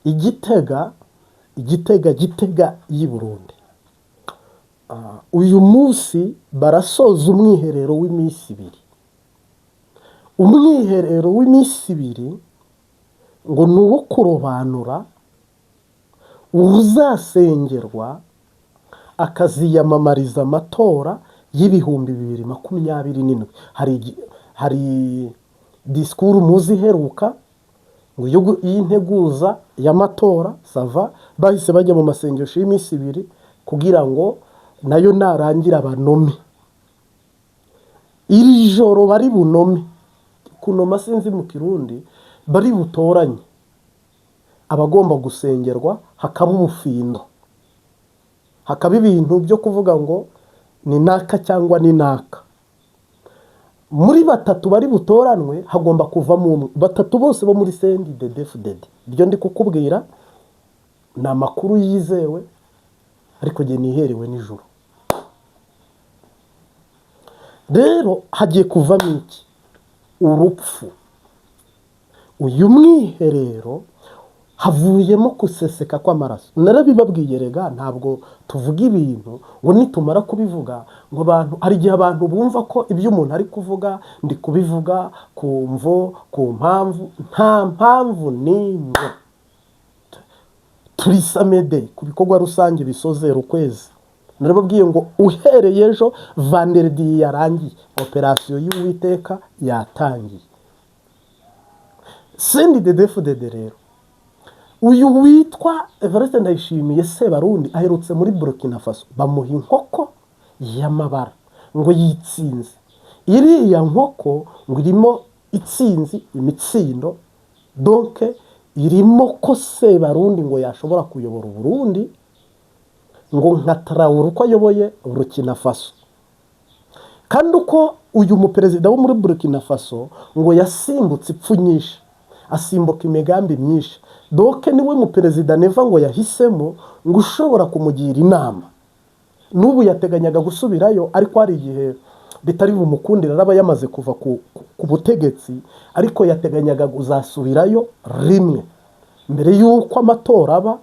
igitega y'i Burundi. Uyu munsi barasoza umwiherero w'iminsi ibiri. Umwiherero w'iminsi ibiri ngo ni uwo kurobanura uzasengerwa akaziyamamariza amatora y'ibihumbi 2027. Hari disikuru muzi iheruka ngo y'integuza y'amatora sava bahise bajya mu masengesho y'iminsi ibiri kugira ngo nayo narangira banome. Iri joro bari bunome, kunoma sinzi mu Kirundi, bari butoranye abagomba gusengerwa, hakaba ubufindo, hakaba ibintu byo kuvuga ngo ni naka cyangwa ni naka. Muri batatu bari butoranwe hagomba kuvamo umwe, batatu bose bo muri CNDD-FDD. Ibyo ndi kukubwira ni amakuru yizewe, ariko nge niherewe nijoro. Rero hagiye kuvamo iki? Urupfu. Uyu mwiherero havuyemo kuseseka kw'amaraso. Narabibabwiye rega, ntabwo tuvuga ibintu ngo nitumara kubivuga ngo abantu, hari igihe abantu bumva ko ibyo umuntu ari kuvuga ndi kubivuga ku mpamvu. Nta mpamvu n'imwe. Turi samede ku bikorwa rusange bisozera ukwezi. Narababwiye ngo uhereye ejo Vanderdi yarangiye, operasiyo y'Uwiteka yatangiye. CNDD-FDD rero, uyu witwa Evariste Ndayishimiye Sebarundi aherutse muri Burkina Faso, bamuha inkoko y'amabara ngo yitsinze. Iriya nkoko ngo irimo itsinzi, imitsindo, donc irimo ko Sebarundi ngo yashobora kuyobora Burundi, ngo nka Traoré uko ayoboye Burkina Faso. Kandi uko uyu muperezida wo muri Burkina Faso ngo yasimbutse ipfu nyinshi, asimbuka imigambi myinshi, doke niwe muperezida Neva ngo yahisemo ngo ushobora kumugira inama. N'ubu yateganyaga gusubirayo, ariko hari igihe bitari bumukundira, araba yamaze kuva ku butegetsi, ariko yateganyaga kuzasubirayo rimwe mbere y'uko amatora aba.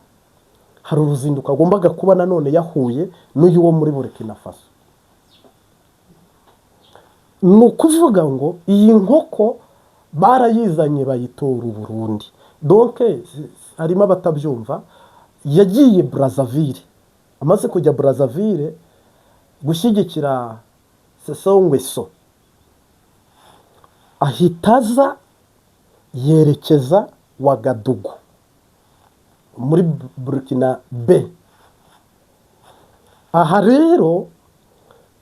Hari uruzinduko agombaga kuba nanone yahuye n'uyu wo muri Burkina Faso. Ni ukuvuga ngo iyi nkoko barayizanye bayitora Burundi. Donc harimo abatabyumva, yagiye Brazzaville. Amaze kujya Brazzaville gushyigikira Sassou Nguesso, ahitaza yerekeza Wagadugu muri Burkina B. Aha rero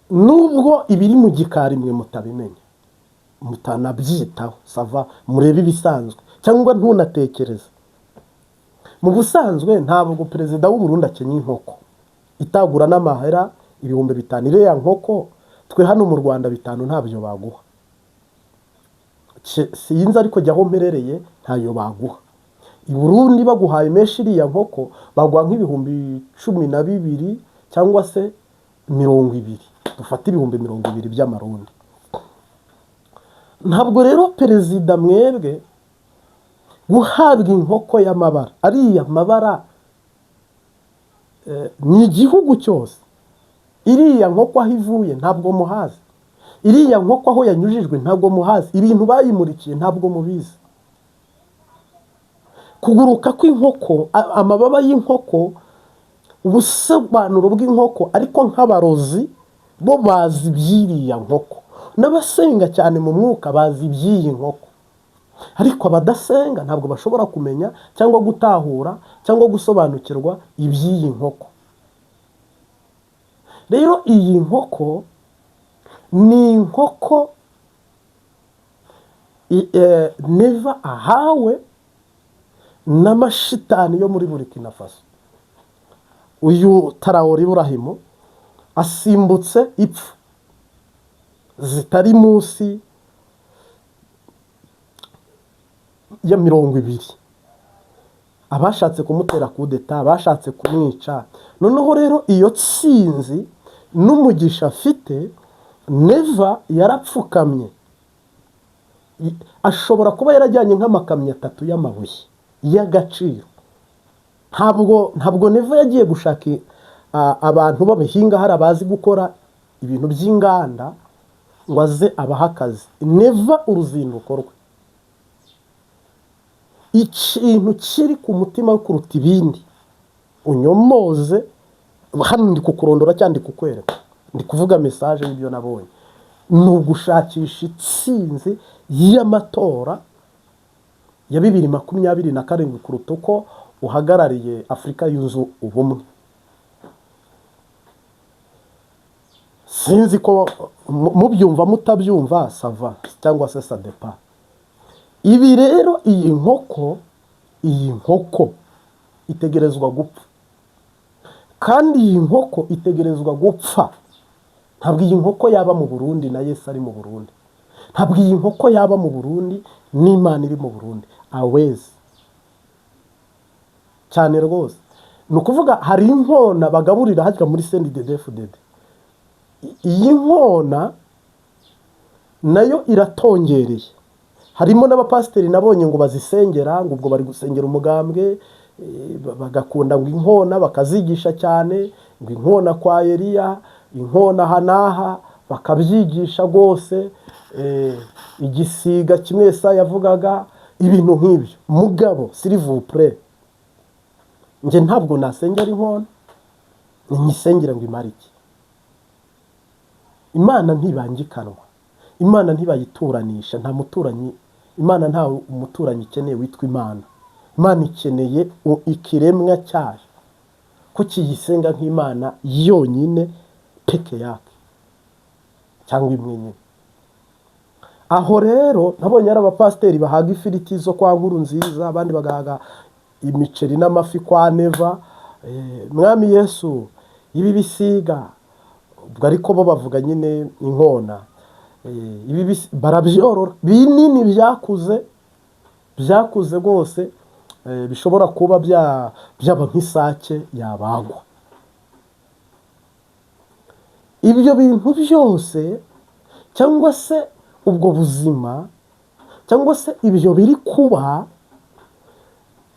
nubwo ibiri mu gikari mwe mutabimenya, mutanabyitaho, sava murebe ibisanzwe cyangwa ntunatekereze. Mu busanzwe ntabwo perezida w'u Burundi akenye inkoko itagura n'amahera 5,000. Iriya nkoko twe hano mu Rwanda 5 ntabyo baguha. Sinzi ariko jyaho mperereye ntayo baguha. I Burundi baguhaye menshi iriya nkoko bagwa nk'ibihumbi 12 cyangwa se 20. Dufata ibihumbi 20 by'amarundi. Ntabwo rero perezida mwebwe guhabwa inkoko y'amabara, ariya mabara ni igihugu cyose. Iriya nkoko aho ivuye ntabwo muhazi, iriya nkoko aho yanyujijwe ntabwo muhazi, ibintu bayimurikiye ntabwo mubizi. Kuguruka kw'inkoko, amababa y'inkoko, ubusobanuro bw'inkoko, ariko nk'abarozi bo bazi by'iriya nkoko, n'abasenga cyane mu mwuka bazi by'iyi nkoko, ariko abadasenga ntabwo bashobora kumenya cyangwa gutahura cyangwa gusobanukirwa iby'iyi nkoko. Rero iyi nkoko ni inkoko Neva ahawe n'amashitani yo muri Burkina Faso. Uyu Traoré Ibrahim asimbutse ipfu zitari munsi ya 20. Abashatse kumutera kudeta, abashatse kumwica. Noneho rero iyo tsinzi n'umugisha afite, Neva yarapfukamye. Ashobora kuba yarajyanye nk'amakamyo 3 y'amabuye y'agaciro ntabwo Neva yagiye gushaka abantu b'abahinga hari abazi gukora ibintu by'inganda ngo aze abaha akazi. Neva uruzinduko rwe, ikintu kiri ku mutima we kuruta ibindi, unyomoze hano ndi kukurondora cyangwa ndi kukwereka, ndi kuvuga message y'ibyo nabonye, ni ugushakisha itsinzi y'amatora ya 2027 kuruta uko uhagarariye Afurika yunze ubumwe. Sinzi ko mubyumva mutabyumva sava cyangwa se sadepa. Ibi rero iyi nkoko itegerezwa gupfa, kandi iyi nkoko itegerezwa gupfa. Ntabwo iyi nkoko yaba mu Burundi na Yesu ari mu Burundi, ntabwo iyi nkoko yaba mu Burundi n'Imana iri mu Burundi. Awezi cyane rwose. Ni ukuvuga hari inkona bagaburira hajya muri CNDD-FDD. Iyi nkona nayo iratongereye. Harimo n'abapasiteri nabonye ngo bazisengera, ngo ubwo bari gusengera umugambwe, bagakunda ngo inkona bakazigisha cyane, ngo inkona kwa Eliya, inkona hanaha bakabyigisha rwose. Igisiga kimwe Yesaya yavugaga ibintu nk'ibyo. Mugabo s'il vous plaît, nje ntabwo nasengera inkona, nyisengera ngo imara iki? Imana ntibangikanwa, Imana ntibayituranisha, nta muturanyi. Imana nta umuturanyi ikeneye witwa Imana. Imana ikeneye ikiremwa cyayo ko kiyisenga nk'Imana yonyine peke yake cyangwa imwe nyine. Aho rero nabonye ari abapasiteri bahaga ifiriti zo kwa Nkurunziza, abandi bagahaga imiceri n'amafi kwa Neva. Mwami Yesu ibi bisiga, ubwo ariko bo bavuga nyine inkona, ibi barabyorora binini byakuze rwose, bishobora kuba byaba nk'isake yabagwa. Ibyo bintu byose cyangwa se ubwo buzima cyangwa se ibyo biri kuba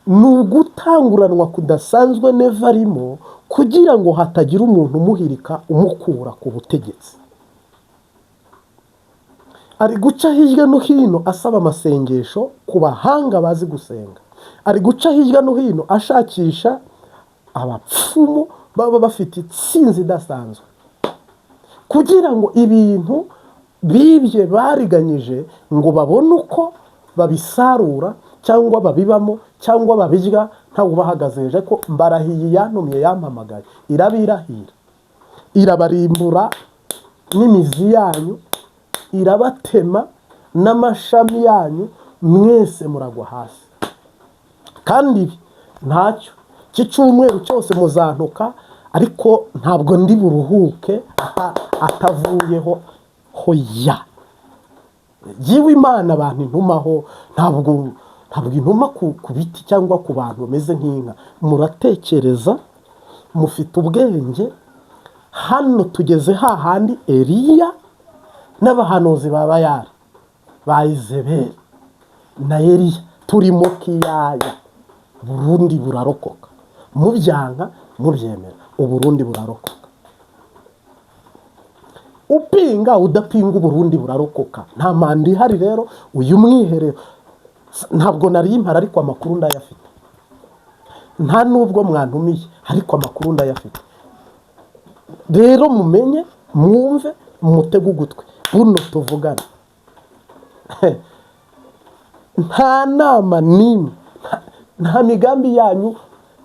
ni ugutanguranwa kudasanzwe Neva arimo, kugira ngo hatagira umuntu umuhirika umukura ku butegetsi. Ari guca hirya no hino asaba amasengesho ku bahanga bazi gusenga. Ari guca hirya no hino ashakisha abapfumu baba bafite itsinzi idasanzwe, kugira ngo ibintu bibye bariganyije ngo babone uko babisarura cyangwa babibamo cyangwa babirya ntawe ubahagazeje ko mbarahiye yantumye yampamagaye. Irabirahira, irabarimbura n'imizi yanyu, irabatema n'amashami yanyu, mwese muragwa hasi. Kandi ntacyo cy'icyumweru cyose muzantuka, ariko ntabwo ndi buruhuke atavuyeho hoya. Yiwe Imana abantu intumaho, ntabwo intuma ku biti cyangwa ku bantu bameze nk'inka. Muratekereza, mufite ubwenge. Hano tugeze hahandi Eliya n'abahanuzi ba Bayali, ba Izebeli na Eliya turimo kiyaya. Burundi burarokoka, mubyanga mubyemera, Uburundi burarokoka. Upinga udapinga Uburundi burarokoka. Nta manda ihari rero. Uyu mwiherero ntabwo nari impara, ariko amakuru ndayafite. Nta nubwo mwantumiye, ariko amakuru ndayafite. Rero mumenye, mwumve, mutege ugutwi buno tuvugana. Nta nama n'imwe, nta migambi yanyu,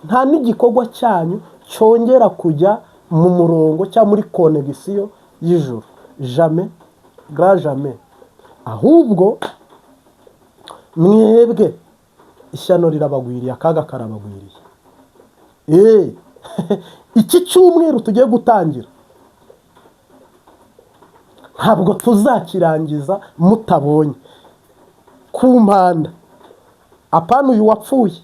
nta n'igikorwa cyanyu cyongera kujya mu murongo cyangwa muri konegisiyo y'ijuru. Jamais, grand jamais. Ahubwo mwebwe ishyano rirabagwiriye, akaga karabagwiriye. Iki cyumweru tugiye gutangira ntabwo tuzakirangiza mutabonye ku mpanda. Apana uyu wapfuye,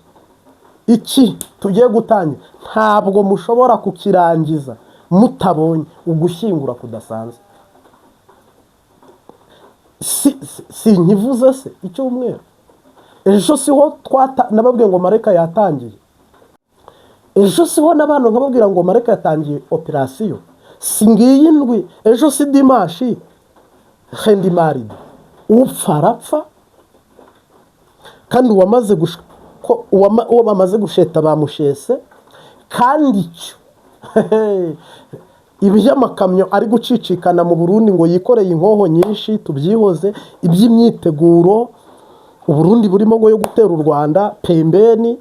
iki tugiye gutangira ntabwo mushobora kukirangiza mutabonye ugushyingura kudasanzwe. Si nkivuze se icyumweru ejo siho nababwiye ngo mareka yatangiye. ejo siho n'abantu nkababwira ngo Mareka yatangiye operasiyo, si ngiyi ndwi, ejo si dimashi, hendi maridi, upfa arapfa, kandi uwo bamaze gusheta bamushese, kandi icyo iby'amakamyo ari gucicikana mu Burundi ngo yikoreye inkoho nyinshi, tubyihoze, iby'imyiteguro Uburundi burimo ngo yo gutera u Rwanda pembeni,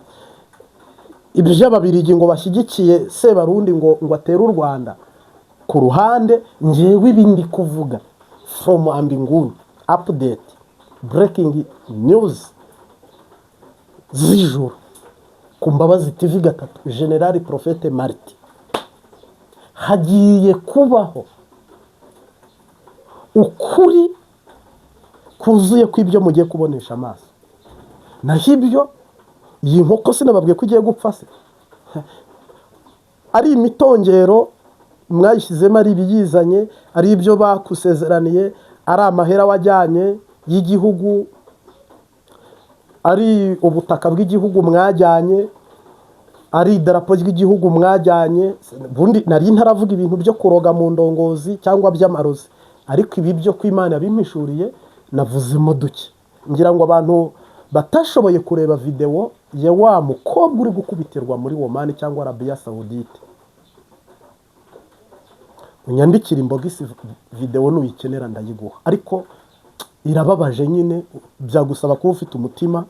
iby'Ababirigi ngo bashyigikiye Sebarundi ngo atere u Rwanda ku ruhande. Ngewe ibindi kuvuga from Ambinguni, update, breaking news z'ijoro ku Mbabazi TV 3, General Prophete Martin, hagiye kubaho ukuri kuzuye kw'ibyo mugiye kubonesha amaso. Naho ibyo iyi nkoko sinababwiye ko igiye gupfa se, ari imitongero mwayishyizemo, ari ibiyizanye, ari ibyo bakusezeraniye, ari amahera wajyanye y'igihugu, ari ubutaka bw'igihugu mwajyanye, ari idarapo ry'igihugu mwajyanye. Bundi nari ntaravuga ibintu byo kuroga mu ndongozi cyangwa by'amarozi, ariko ibi byo kw'Imana bimishuriye navuzemo duke. Ngira ngo abantu batashoboye kureba video ya wa mukobwa uri gukubitirwa muri Oman cyangwa Arabia Saudite, unyandikira imbogisi video nuyikenera ndayiguha, ariko irababaje nyine, byagusaba kuba ufite umutima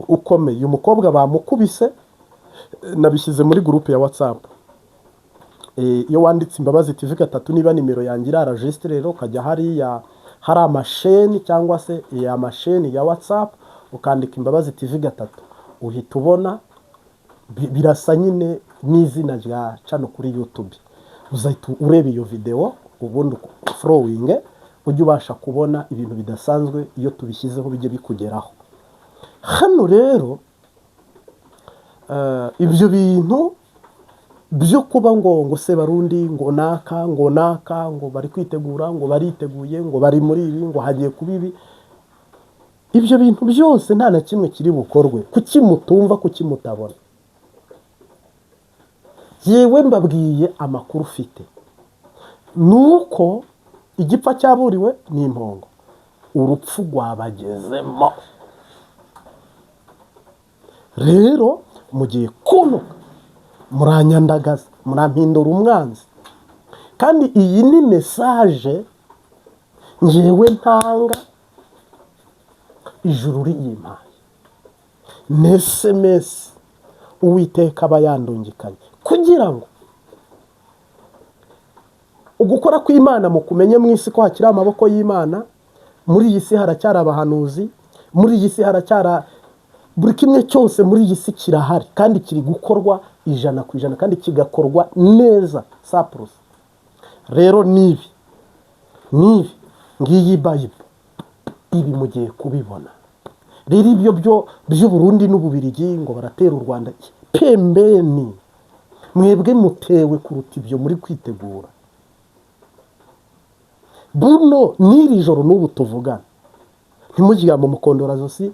ukomeye. Uyu mukobwa bamukubise, nabishyize muri groupe ya WhatsApp. Iyo wanditse Imbabazi TV 3 niba nimero yanjye iraregistre, rero ukajya hariya hari amasheni cyangwa se amasheni ya WhatsApp, ukandika Imbabazi TV 3 uhita ubona, birasa nyine n'izina rya channel kuri YouTube. Uzahita ureba iyo video, ubundi following, ujye ubasha kubona ibintu bidasanzwe iyo tubishyizeho bijye bikugeraho. Hano rero ibyo bintu byo kuba ngo Sebarundi ngo naka ngo bari kwitegura, ngo bariteguye, ngo bari muri ibi, ngo hagiye kubibi, ibyo bintu byose nta na kimwe kiri bukorwe. Kuki mutumva, kuki mutabona? Yewe mbabwiye amakuru ufite nuko igipfa cyaburiwe n'impongo, urupfu rwabagezemo. Rero mugiye kunuka, muranyandagaza, murampindura umwanzi. Kandi iyi ni message ngewe ntanga, ijuru riyimpaye, ni SMS Uwiteka aba yandungikanye, kugira ngo ugukora kw'Imana mukumenye mu isi ko hakiri amaboko y'Imana. Muri iyi si haracyari abahanuzi, muri iyi si haracyara buri kimwe cyose muri iyi si kirahari, kandi kiri gukorwa 100%, kandi kigakorwa neza 100%. Rero nibi ngiyi Bible, ibi mugiye kubibona. Rero ibyo by'u Burundi n'Ububirigi ngo baratera u Rwanda pembeni, mwebwe mutewe kuruta ibyo muri kwitegura. Buno n'iri joro n'ubu tuvugana, ntimujya mu mukondora zosi,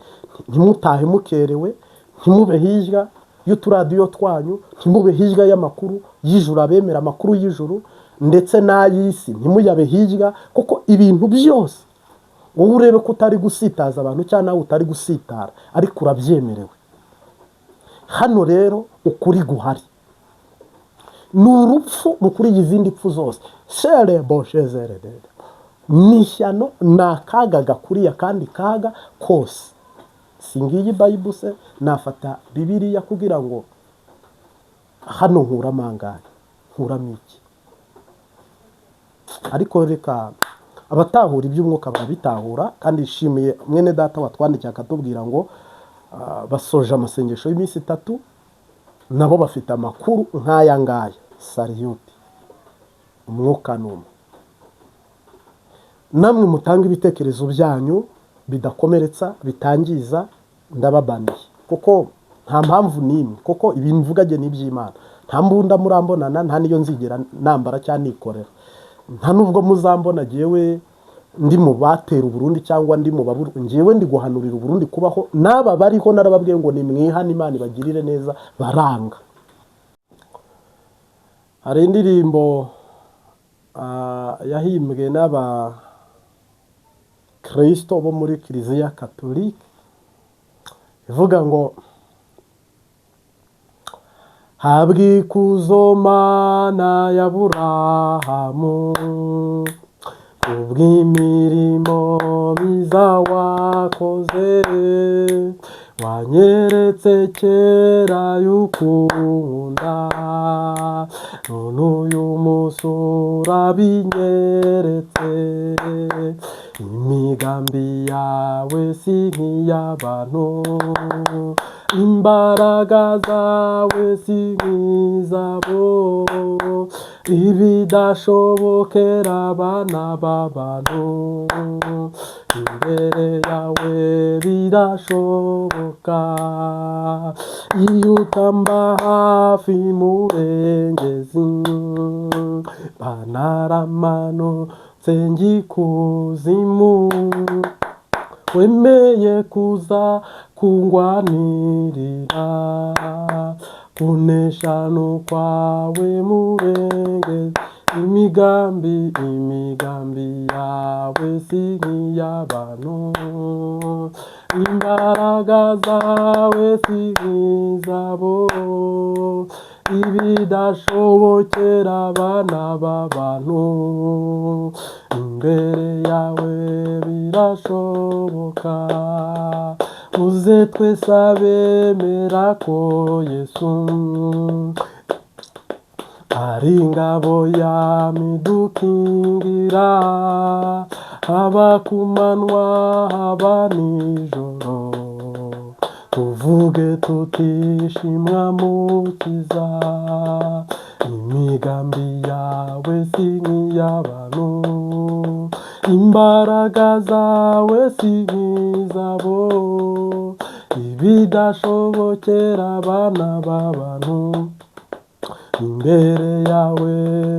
ntimutahe mukerewe, ntimube hirya y'uturadiyo twanyu, ntimube hirya y'amakuru y'ijuru, abemera amakuru y'ijuru ndetse n'ay'isi ntimuyabe hirya, kuko ibintu byose wowe urebe ko utari gusitaza abantu cyangwa nawe utari gusitara, ariko urabyemerewe. Hano rero ukuri guhari ni urupfu rukuri izindi pfu zose. Nishyano nakaga gakuriya kandi kaga kose. Singiyi Bible se, nafata Bibiliya kugira ngo hano nkuramangane, nkuramiki. Ariko reka abatahura iby'umwuka barabitahura, kandi ishimiye mwene data watwandikiye akatubwira ngo basoje amasengesho y'iminsi 3, nabo bafite amakuru nk'aya ngaya. Salute, umwuka numwe. Namwe mutanga ibitekerezo byanyu bidakomeretsa, bitangiza, ndababaniye, kuko nta mpamvu n'imwe, kuko ibintu mvugage n'iby'Imana. Nta mbunda murambonana, nta niyo nzigera nambara cyane nikorera, nta nubwo muzambona jewe ndi mu batera Burundi cyangwa ndi mu baburu. Njewe ndi guhanurira Burundi kubaho, n'aba bariho narababwiye ngo ni mwihana Imana ibagirire neza, baranga. hari indirimbo yahimbwe n'aba Kristo bo muri Kiliziya Katolika ivuga ngo habwa ikuzo Mana ya Aburahamu kubw'imirimo myiza wakoze, wanyeretse kera y'ukunda, none uyu munsi urabinyeretse. Imigambi yawe si nk'iy'abantu, imbaraga zawe si nk'izabo, ibidashobokera abana b'abantu imbere yawe birashoboka. Iyo utamba hafi murengezi, banaramanutse njyikuzimu, wemeye kuza kungwanirira, kunesha n'ukwawe murengezi. Imigambi yawe si nk'iy'abantu, imbaraga zawe si nk'izabo, ibidashobokera abana b'abantu imbere yawe birashoboka. Uze twese abemera ko Yesu ari ingabo yamidukingira, haba ku manywa haba nijoro, tuvuge tutishimwa mukiza. Imigambi yawe si nk'iy'abantu, imbaraga zawe si nk'izabo, ibidashobokera abana b'abantu imbere yawe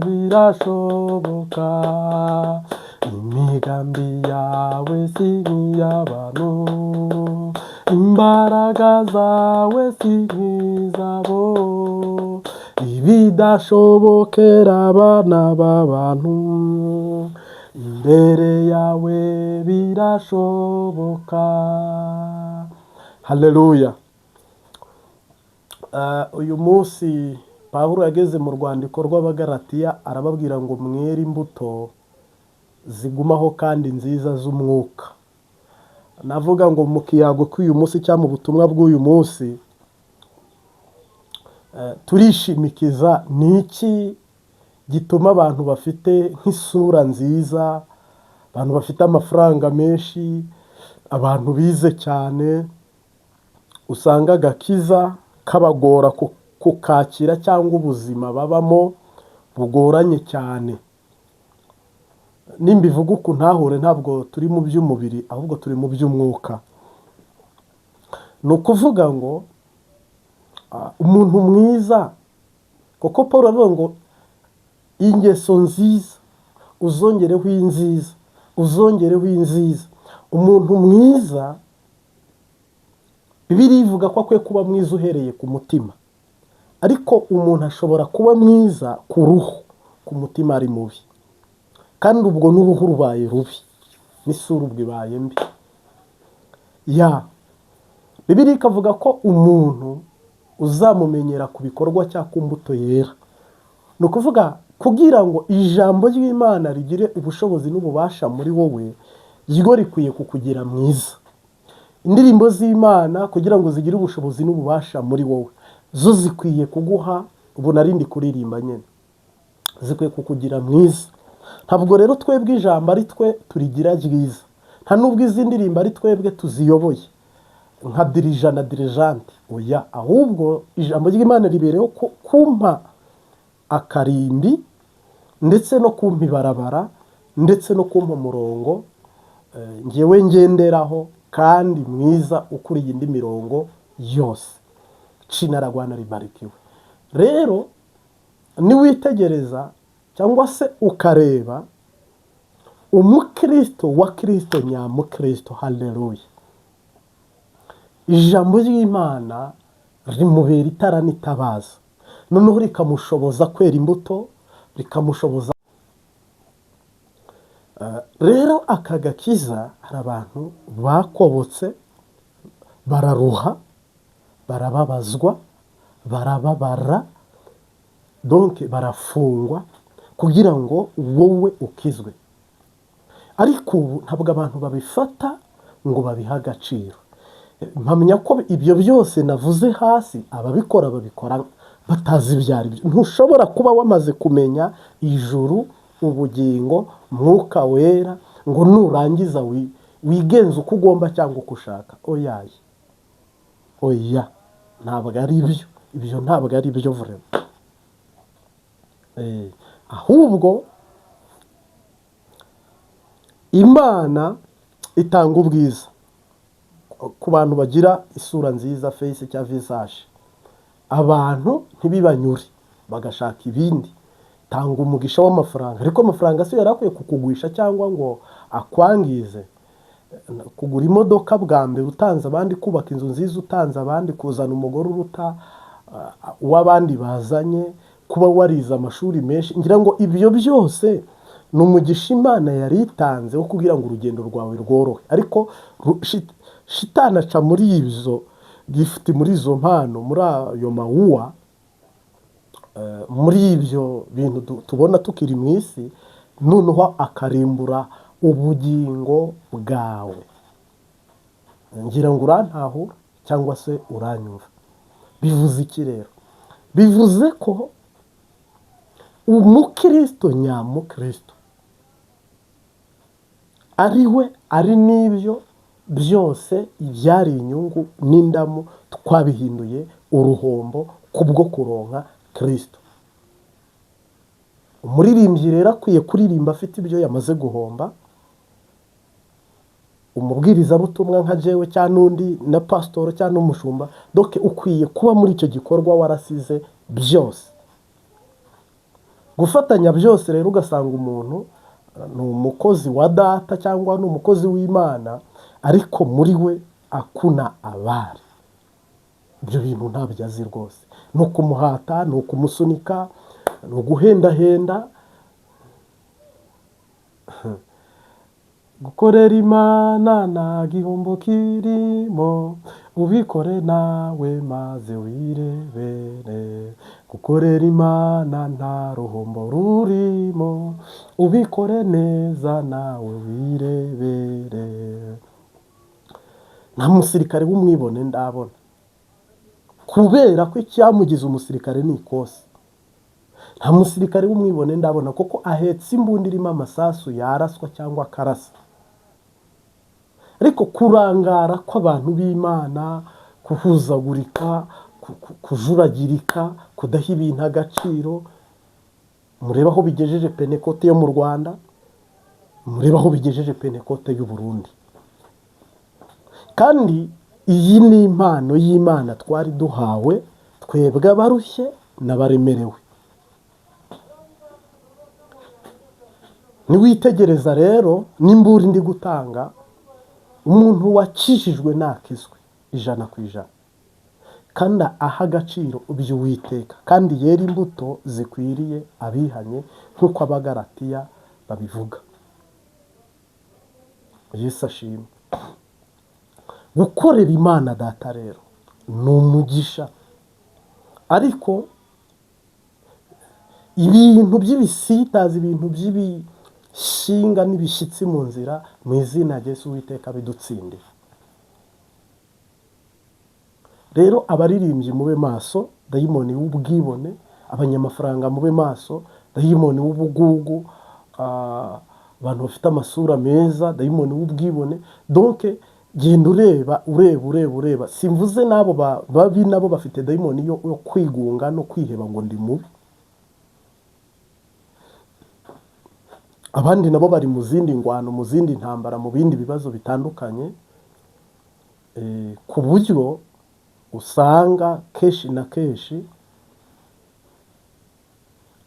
birashoboka. Imigambi yawe si nk'iy'abantu, imbaraga zawe si nk'izabo, ibidashobokera abana b'abantu imbere yawe birashoboka. Haleluya. Uyu munsi Pawulo yageze mu rwandiko rw'Abagalatiya, arababwira ngo mwere imbuto zigumaho kandi nziza z'umwuka. Navuga ngo mu kiyago k'uyu munsi cyangwa mu butumwa bw'uyu munsi, turishimikiza ni iki gituma abantu bafite nk'isura nziza, abantu bafite amafaranga menshi, abantu bize cyane, usanga agakiza kabagora kukakira cyangwa ubuzima babamo bugoranye cyane. Nimbivuga uku ntahure, ntabwo turi mu by'umubiri ahubwo turi mu by'umwuka. Ni ukuvuga ngo umuntu mwiza, kuko Pawulo avuga ngo ingeso nziza uzongereho inziza, uzongereho inziza. Umuntu mwiza, Bibiliya ivuga ko akwiye kuba mwiza uhereye ku mutima, ariko umuntu ashobora kuba mwiza ku ruhu, ku mutima ari mubi, kandi ubwo n'uruhu rubaye rubi n'isura ubwo ibaye mbi. Bibiliya ikavuga ko umuntu uzamumenyera ku bikorwa cyangwa ku mbuto yera. Ni ukuvuga kugira ngo ijambo ry'Imana rigire ubushobozi n'ububasha muri wowe, ryo rikwiye kukugira mwiza. Indirimbo z'Imana kugira ngo zigire ubushobozi n'ububasha muri wowe, zo zikwiye kuguha, ubu narindi kuririmba nyine, zikwiye kukugira mwiza. Ntabwo rero twebwe ijambo ari twe turigira ryiza, nta nubwo izi ndirimbo ari twebwe tuziyoboye nka dirija na dirijante, oya, ahubwo ijambo ry'Imana ribereho kumpa akarimbi, ndetse no kumpa ibarabara, ndetse no kumpa umurongo ngewe ngenderaho, kandi mwiza ukuriye indi mirongo yose. China ragwana ribarikiwe. Rero niwitegereza cyangwa se ukareba umukristo wa Kristo nyamukristo, haleluya, ijambo ry'Imana rimubera itara n'itabaza, noneho rikamushoboza kwera imbuto, rikamushoboza. Rero aka gakiza hari abantu bakobotse, bararuha, barababazwa, barababara, donc barafungwa kugira ngo wowe ukizwe. Ariko ubu ntabwo abantu babifata ngo babiha agaciro. Mpamya ko ibyo byose navuze hasi ababikora babikora batazi ibyo ari byo. Ntushobora kuba wamaze kumenya ijuru, ubugingo, mwuka wera ngo nurangiza wigenze uko ugomba cyangwa uko ushaka. Oyaye, oya, ntabwo ari ibyo. Ibyo ntabwo ari byo vraiment. Ahubwo Imana itanga ubwiza ku bantu bagira isura nziza, face cyangwa visage. Abantu ntibibanyure bagashaka ibindi. Tanga umugisha w'amafaranga, ariko amafaranga si yarakwiye kukugwisha cyangwa ngo akwangize. Kugura imodoka bwa mbere utanze abandi, kubaka inzu nziza utanze abandi, kuzana umugore uruta uw'abandi bazanye, kuba warize amashuri menshi. Ngira ngo ibyo byose ni umugisha Imana yari itanze wo kugira ngo urugendo rwawe rworohe. Ariko shitani aca muri ibyo gift, muri izo mpano, muri ayo mawuwa, muri ibyo bintu tubona tukiri mu isi, noneho akarimbura ubugingo bwawe. Ngira ngo urantahura cyangwa se uranyumva. Bivuze iki rero? Bivuze ko umukristo nyamukristo ari we ari n'ibyo byose ibyari inyungu n'indamu twabihinduye uruhombo kubwo kuronka Kristo. Umuririmbyi rero akwiye kuririmba afite ibyo yamaze guhomba. Umubwirizabutumwa nka jewe cyangwa n'undi na pastor cyangwa n'umushumba, donc ukwiye kuba muri icyo gikorwa warasize byose. Gufatanya byose rero ugasanga umuntu ni umukozi wa data cyangwa ni umukozi w'Imana, ariko muri we akuna abari. Ibyo bintu ntabyo azi rwose. Ni ukumuhata, ni ukumusunika, ni uguhendahenda. Gukorera Imana nta gihombo kirimo, ubikore nawe maze wirebere. Gukorera Imana nta ruhombo rurimo, ubikore neza nawe wirebere. Nta musirikare w'umwibone ndabona, kubera ko icyamugize umusirikare ni ikosi. Nta musirikare w'umwibone ndabona kuko ahetse imbunda irimo amasasu yaraswa cyangwa akarasa. Ariko kurangara kw'abantu b'Imana, kuhuzagurika, kujuragirika, kudaha ibintu agaciro. Mureba aho bigejeje Pentecote yo mu Rwanda, mureba aho bigejeje Pentecote y'u Burundi. Kandi iyi ni impano y'Imana twari duhawe, twebwe abarushye n'abaremerewe. Niwitegereza rero n'imburi ndi gutanga, umuntu wakijijwe nakizwe 100%, kandi aha agaciro iby'Uwiteka, kandi yera imbuto zikwiriye abihanye nk'uko Abagalatiya babivuga. Yesu ashimwe. Gukorera Imana data rero ni umugisha, ariko ibintu by'ibisitazi, ibintu by'ibishinga n'ibishyitsi mu nzira, mu izina rya Yesu Uwiteka bidutsinde. Rero abaririmbyi mube maso, dayimoni w'ubwibone. Abanyamafaranga mube maso, dayimoni w'ubugugu. Abantu bafite amasura meza, dayimoni w'ubwibone. Donc genda ureba. Simvuze nabo babi nabo bafite dayimoni yo kwigunga no kwiheba ngo ndi mubi. Abandi nabo bari mu zindi ngwano, mu zindi ntambara, mu bindi bibazo bitandukanye, ku buryo usanga keshi na keshi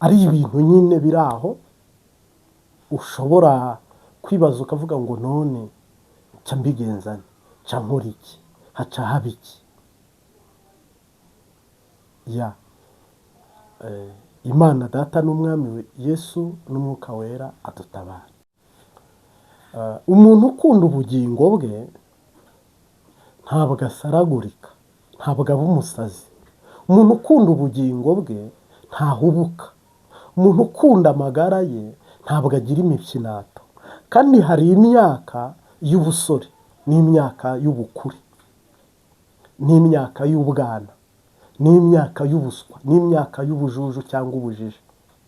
ari ibintu nyine biri aho. Ushobora kwibaza ukavuga ngo none nca mbigenzane, nca nkora iki, haca haba iki? Imana data n'umwami Yesu n'umwuka wera adutabara. Umuntu ukunda ubugingo bwe ntabwo asaragurika, ntabwo aba umusazi. Umuntu ukunda ubugingo bwe ntahubuka. Umuntu ukunda amagara ye ntabwo agira imipyinato. Kandi hari imyaka y'ubusore n'imyaka y'ubukure, n'imyaka y'ubwana, n'imyaka y'ubuswa, n'imyaka y'ubujuju cyangwa ubujiji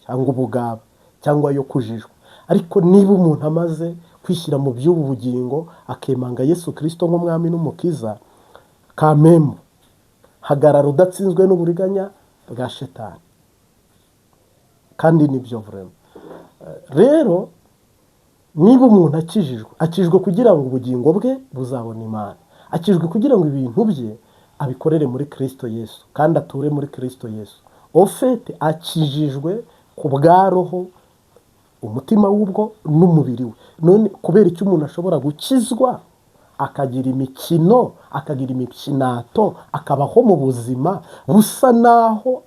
cyangwa ubugaba cyangwa yo kujijwa. Ariko niba umuntu amaze kwishyira mu by'ubu bugingo akemanga Yesu Kristo nk'umwami n'umukiza, kamemu hagarara udatsinzwe n'uburiganya bwa shetani. Kandi nibyo vrema. Rero niba umuntu akijijwe kugira ngo ubugingo bwe buzabone Imana, akijijwe kugira ngo ibintu bye abikorere muri Kristo Yesu kandi ature muri Kristo Yesu. Ofete akijijwe ku bwa roho, umutima w'ubwo n'umubiri we. None kubera icyo umuntu ashobora gukizwa akagira imikino, akagira imipyinato, akabaho mu buzima busa naho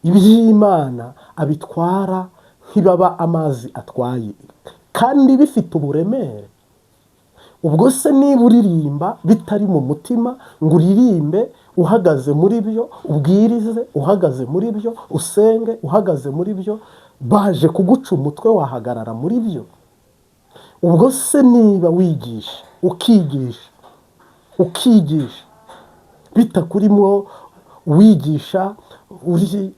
iby'Imana abitwara nk'ibaba amazi atwaye kandi bifite uburemere. Ubwo se niba uririmba bitari mu mutima, ngo uririmbe uhagaze muri byo, ubwirize uhagaze muri byo, usenge uhagaze muri byo, baje kuguca umutwe wahagarara muri byo? Ubwo se niba wigisha ukigisha bitakurimo, wigisha uri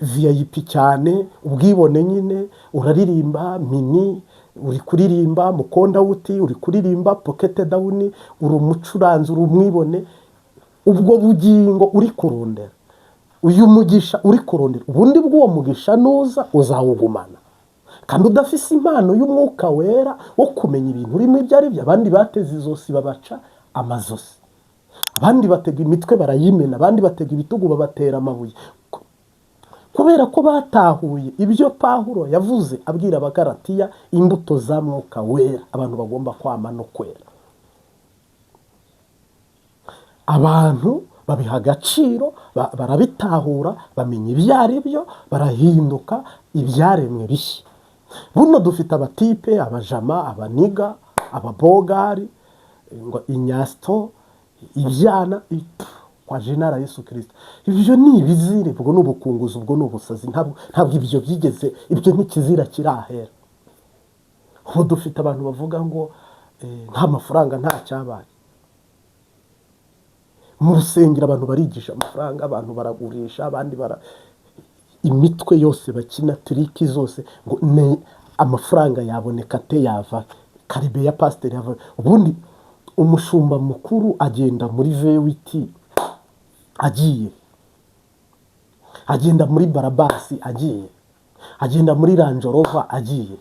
VIP cyane, ubwibone nyine, uraririmba mini, uri kuririmba mukonda wuti, uri kuririmba pocket down, uri umucuranzi, uri umwibone, ubwo bugingo uri kurondera, uyu mugisha uri kurondera, ubundi bw'uwo mugisha nuza uzawugumana. Kandi udafise impano y'umwuka wera wo kumenya ibintu urimo ibyo ari byo. Abandi bateze izosi babaca amazosi, abandi batega imitwe barayimena, abandi batega ibitugu babatera amabuye, kubera ko batahuye ibyo Pawulo yavuze abwira abagaratiya, imbuto za mwuka wera abantu bagomba kwama no kwera. Abantu babiha agaciro, barabitahura, bamenya ibyo ari byo, barahinduka ibyaremwe bishya. Buno dufite abatipe, abajama, abaniga, ababogari, ngo inyasito, ibyana kwa jenara Yesu Kristo. Ibyo ni ibizire, ubwo ni ubukunguzi, ubwo ni ubusazi. Ntabwo ibyo byigeze, ibyo n'ikizira kirahera. Ubu dufite abantu bavuga ngo nta mafaranga nta cyabaye. Mu rusengero abantu barigisha amafaranga, abantu baragurisha, abandi imitwe yose bakina, triki zose, ngo amafaranga yaboneka te yava karibe ya pasiteri yava. Ubundi umushumba mukuru agenda muri V8 agiye, agenda muri barabasi agiye, agenda muri Range Rover agiye.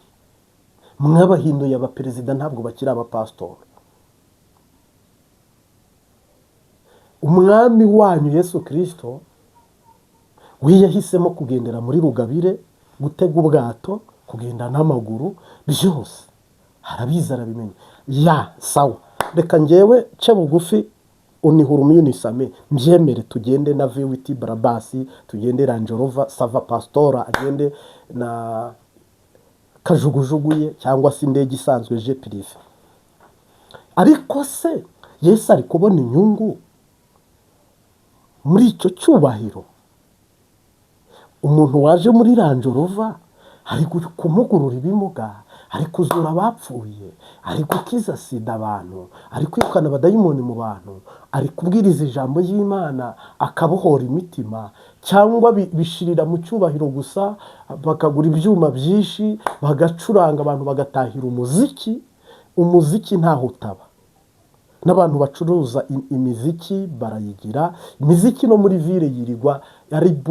Mwabahinduye abaperezida ntabwo bakiri abapasitori. Umwami wanyu Yesu Kristo we yahisemo kugendera muri rugabire, gutega ubwato, kugenda n'amaguru, byose harabiza arabimenya. Ya sawa, reka njyewe ce bugufi unihurumye unisame, mbyemere tugende na V8 barabasi, tugende Range Rover sava pastora, agende na kajugujuguye cyangwa se indege isanzwe je prive. Ariko se Yesu ari kubona inyungu muri icyo cyubahiro? Umuntu waje muri Range Rover ari kumugurura ibimuga, ari kuzura abapfuye, ari gukiza sida abantu, ari kwirukana abadayimoni mu bantu, ari kubwiriza ijambo y'Imana akabohora imitima, cyangwa bishirira mu cyubahiro gusa, bakagura ibyuma byinshi bagacuranga, abantu bagatahira umuziki ntaho utaba. N'abantu bacuruza imiziki barayigira, imiziki no muri ville yirirwa ari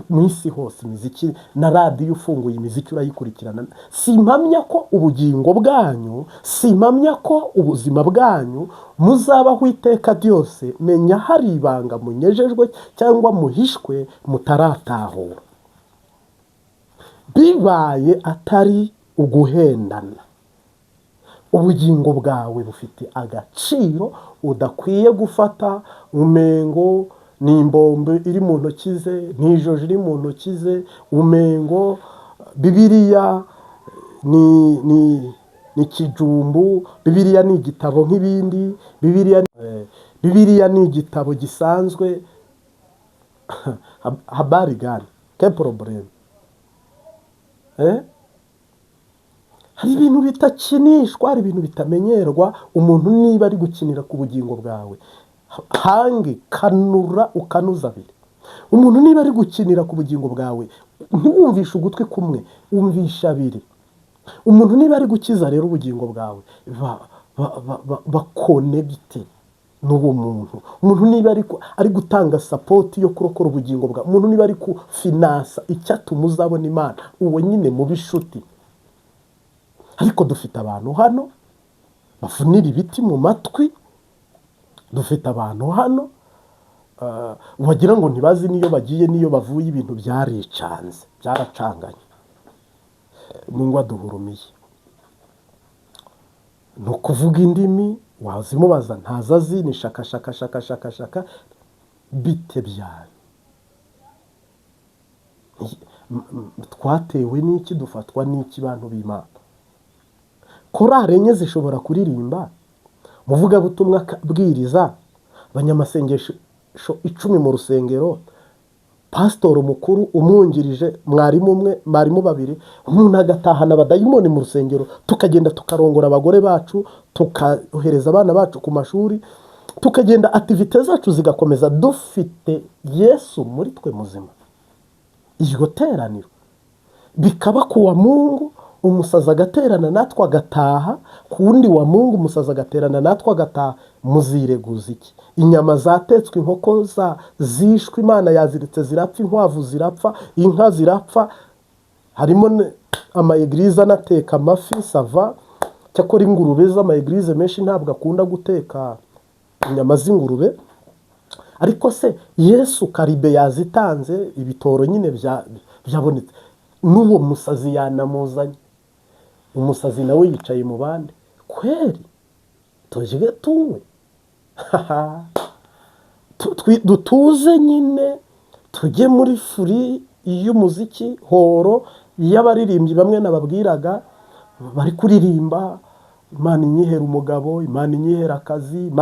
mu isi hose imiziki, na radio ufunguye imiziki urayikurikirana. Simpamya ko ubugingo bwanyu, simpamya ko ubuzima bwanyu muzabaho iteka ryose. Menya hari ibanga munyejejwe cyangwa muhishwe mutaratahura. Bibaye atari uguhendana, ubugingo bwawe bufite agaciro udakwiye gufata umengo ni imbombe iri mu ntoki ze, ni ijojo iri mu ntoki ze, umengo bibiliya ni kijumbu, bibiliya ni igitabo nk'ibindi, bibiliya ni igitabo gisanzwe. Habari gani? Ke problème? Hari ibintu bitakinishwa, hari ibintu bitamenyerwa. Umuntu niba ari gukinira ku bugingo bwawe, hange kanura ukanuza abiri. Umuntu niba ari gukinira ku bugingo bwawe, ntiwumvishe ugutwi kumwe, wumvisha abiri. Umuntu niba ari gukiza rero ubugingo bwawe, bakonegite n'uwo muntu. Umuntu niba ari gutanga sapoti yo kurokora ubugingo bwawe, umuntu niba ari kufinansa icyatuma uzabona Imana, uwo nyine mu bishuti. Ariko dufite abantu hano bafunira ibiti mu matwi, dufite abantu hano wagira ngo ntibazi niyo bagiye niyo bavuye, ibintu byaricanze, byaracanganye. Mungu aduhurumiye. Ni ukuvuga indimi, wazimubaza ntazazi, ni shaka bite byawe. Twatewe n'iki, dufatwa n'iki bantu b'Imana? Korari enye zishobora kuririmba, muvugabutumwa bwiriza, abanyamasengesho 10 mu rusengero, pastor mukuru umwungirije, mwarimu umwe, mwarimu babiri, umuntu agatahana abadayimoni mu rusengero, tukagenda tukarongora abagore bacu, tukaohereza abana bacu ku mashuri, tukagenda activite zacu zigakomeza, dufite Yesu muri twe muzima. Iryo teraniro bikaba kuwa Mungu, umusaza agaterana natwe agataha, ku wundi wa Mungu umusaza agaterana natwe agataha. Muzireguza iki? Inyama zatetswe, inkoko zishwe, Imana yaziritse zirapfa, inkwavu zirapfa, inka zirapfa. Harimo ama eglise anateka amafi sava, cyakora ingurube z'ama eglise menshi ntabwo akunda guteka inyama z'ingurube. Ariko se Yesu karibe yazitanze, ibitoro nyine byabonetse. N'uwo musazi yanamuzanye, umusazi nawe yicaye mu bandi. Kweri tujye tunywe, dutuze nyine, tujye muri furi y'umuziki, horo y'abaririmbyi bamwe nababwiraga bari kuririmba, Imana inyihera umugabo, Imana inyihera akazi,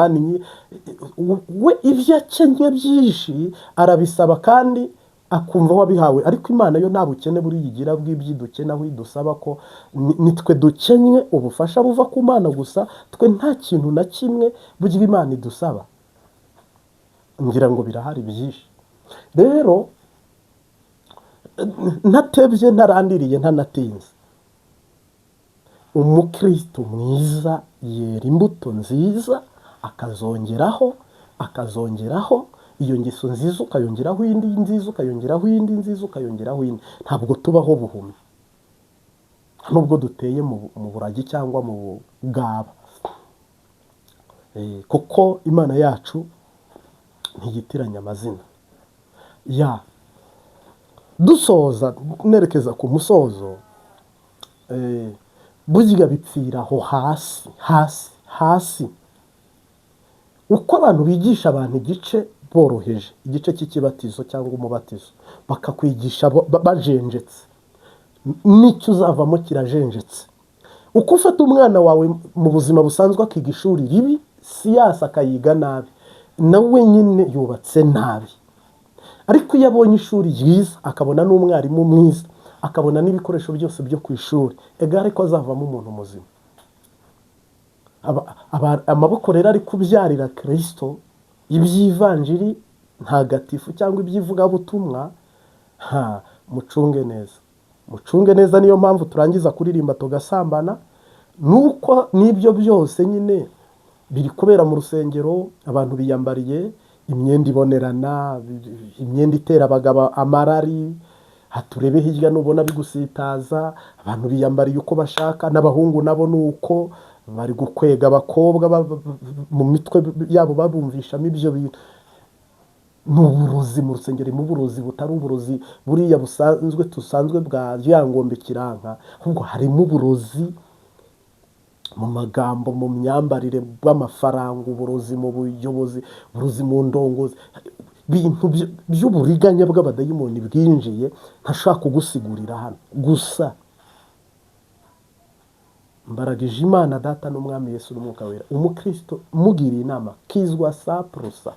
we ibyo akenye byinshi arabisaba kandi akumva wabihawe. Ariko Imana yo nta bukene buriyigira bw'ibyidukena, aho idusaba ko nitwe dukenye ubufasha buva ku Mana gusa, twe nta kintu na kimwe burya Imana idusaba. Ngira ngo birahari byinshi. Rero ntatebye, ntarandiriye, ntanatinze, umukristo mwiza yera imbuto nziza, akazongeraho iyo ngeso nziza, ukayongeraho indi nziza, ukayongeraho indi nziza, ukayongeraho indi. Ntabwo tubaho buhumyi, nubwo duteye mu buragi cyangwa mu bwaba, kuko Imana yacu ntiyitiranya amazina. Dusoza nerekeza ku musozo, burya bipfira aho hasi. Uko abantu bigisha abantu igice boroheje, igice cy'ikibatizo cyangwa umubatizo, bakakwigisha bajenjetse, n'icyo uzavamo kirajenjetse. Uko ufata umwana wawe mu buzima busanzwe akiga ishuri ribi, siyasa akayiga nabi, nawe nyine yubatse nabi. Ariko iyo abonye ishuri ryiza, akabona n'umwarimu mwiza, akabona n'ibikoresho byose byo ku ishuri, egare ko azavamo umuntu muzima. Amaboko rero ari kubyarira Kristo, iby'ivanjiri ntagatifu cyangwa iby'ivugabutumwa, mucunge neza. Niyo mpamvu turangiza kuririmba tugasambana, nuko n'ibyo byose nyine biri kubera mu rusengero. Abantu biyambariye imyenda ibonerana, imyenda itera abagabo amarari, haturebe hirya nubona bigusitaza. Abantu biyambariye uko bashaka, n'abahungu nabo nuko bari gukwega abakobwa mu mitwe yabo babumvishamo ibyo bintu. N'uburozi mu rusengero, mu burozi butari uburozi buriya tusanzwe bwa Ryangombe Kiranka, ahubwo harimo uburozi mu magambo, mu myambarire, bw'amafaranga, uburozi mu buyobozi, uburozi mu ndongozi. bintu by'uburiganya bw'abadayimoni bwinjiye ntashaka kugusigurira hano. Gusa mbaragije Imana Data n'Umwami Yesu n'Umwuka Wera, umukristo mugiriye inama kizwa sa prosa